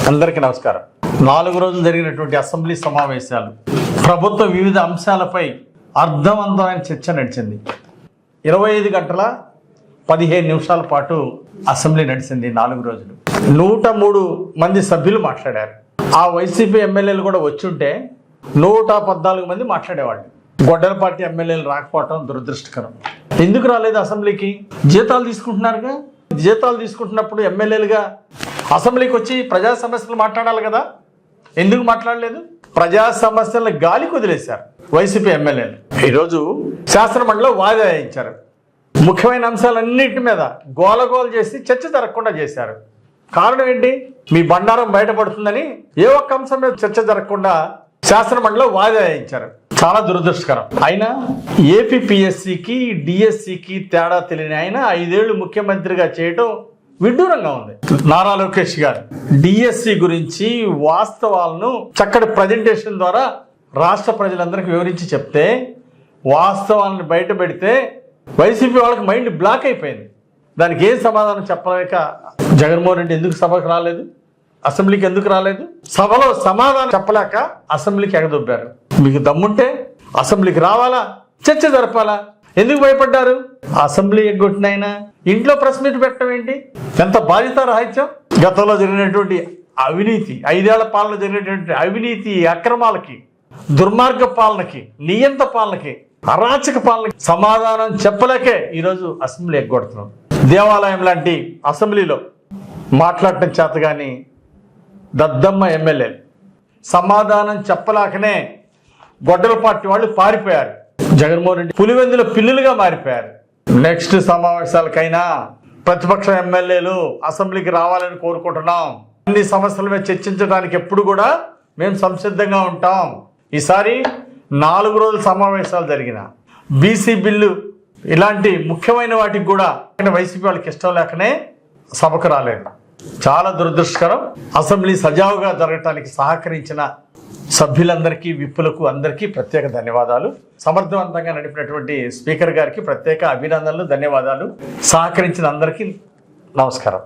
అందరికీ నమస్కారం. 4 రోజులు జరిగినటువంటి అసెంబ్లీ సమావేశాలు ప్రభుత్వ వివిధ అంశాలపై అర్థవంతమైన చర్చ నడిచింది. 25 గంటల 15 నిమిషాల పాటు అసెంబ్లీ నడిచింది. 4 రోజులు 103 మంది సభ్యులు మాట్లాడారు. ఆ వైసీపీ ఎమ్మెల్యేలు కూడా వచ్చుంటే 114 మంది మాట్లాడేవాళ్ళు. గొడ్డలపాటి ఎమ్మెల్యేలు రాకపోవటం దురదృష్టకరం. ఎందుకు రాలేదు అసెంబ్లీకి? జీతాలు తీసుకుంటున్నారుగా. జీతాలు తీసుకుంటున్నప్పుడు ఎమ్మెల్యేలుగా అసెంబ్లీకి వచ్చి ప్రజా సమస్యలు మాట్లాడాలి కదా. ఎందుకు మాట్లాడలేదు? ప్రజా సమస్యలను గాలికి వదిలేశారు వైసీపీ ఎమ్మెల్యేలు. ఈరోజు శాసనమండలిలో వాయిదా వేయించారు. ముఖ్యమైన అంశాలన్నింటి మీద గోలగోలు చేసి చర్చ జరగకుండా చేశారు. కారణం ఏంటి? మీ బండారం బయటపడుతుందని ఏ ఒక్క అంశం మీద చర్చ జరగకుండా శాసనమండలిలో వాయిదా వేయించారు. చాలా దురదృష్టకరం. అయినా ఏపీపీఎస్సీకి డిఎస్సికి తేడా తెలియని ఆయన 5 ఏళ్లు ముఖ్యమంత్రిగా చేయడం విడ్డూరంగా ఉంది. నారా లోకేష్ గారు డిఎస్సి గురించి వాస్తవాలను చక్కటి ప్రజెంటేషన్ ద్వారా రాష్ట్ర ప్రజలందరికీ వివరించి చెప్తే, వాస్తవాలను బయట పెడితే వైసీపీ వాళ్ళకి మైండ్ బ్లాక్ అయిపోయింది. దానికి ఏం సమాధానం చెప్పలేక జగన్మోహన్ రెడ్డి ఎందుకు సభకు రాలేదు? అసెంబ్లీకి ఎందుకు రాలేదు? సభలో సమాధానం చెప్పలేక అసెంబ్లీకి ఎగదొబ్బారు. మీకు దమ్ముంటే అసెంబ్లీకి రావాలా, చర్చ జరపాలా? ఎందుకు భయపడ్డారు? అసెంబ్లీ ఎగ్గొట్టిన ఆయన ఇంట్లో ప్రెస్ మీట్ పెట్టడం ఏంటి? ఎంత బాధ్యత రాహిత్యం. గతంలో జరిగినటువంటి అవినీతి, 5 ఏళ్ల పాలన జరిగినటువంటి అవినీతి అక్రమాలకి, దుర్మార్గ పాలనకి, నియంత పాలనకి, అరాచక పాలనకి సమాధానం చెప్పలేకే ఈరోజు అసెంబ్లీ ఎగ్గొడుతున్నాం. దేవాలయం లాంటి అసెంబ్లీలో మాట్లాడటం చేత కానీ దద్దమ్మ ఎమ్మెల్యేలు సమాధానం చెప్పలేకనే గొడ్డలపాటి వాళ్ళు పారిపోయారు. జగన్మోహన్ రెడ్డి పులివెందుల పిల్లులుగా మారిపోయారు. నెక్స్ట్ సమావేశాలకైనా ప్రతిపక్ష ఎమ్మెల్యేలు అసెంబ్లీకి రావాలని కోరుకుంటున్నాం. అన్ని సమస్యల మీద చర్చించడానికి ఎప్పుడు కూడా మేము సంసిద్ధంగా ఉంటాం. ఈసారి 4 రోజుల సమావేశాలు జరిగిన బీసీ బిల్లు ఇలాంటి ముఖ్యమైన వాటికి కూడా వైసీపీ వాళ్ళకి ఇష్టం లేకనే సభకు రాలేదు. చాలా దురదృష్టకరం. అసెంబ్లీ సజావుగా జరగటానికి సహకరించిన సభ్యులందరికీ, విప్పులకు అందరికీ ప్రత్యేక ధన్యవాదాలు. సమర్థవంతంగా నడిపినటువంటి స్పీకర్ గారికి ప్రత్యేక అభినందనలు, ధన్యవాదాలు. సహకరించిన అందరికీ నమస్కారం.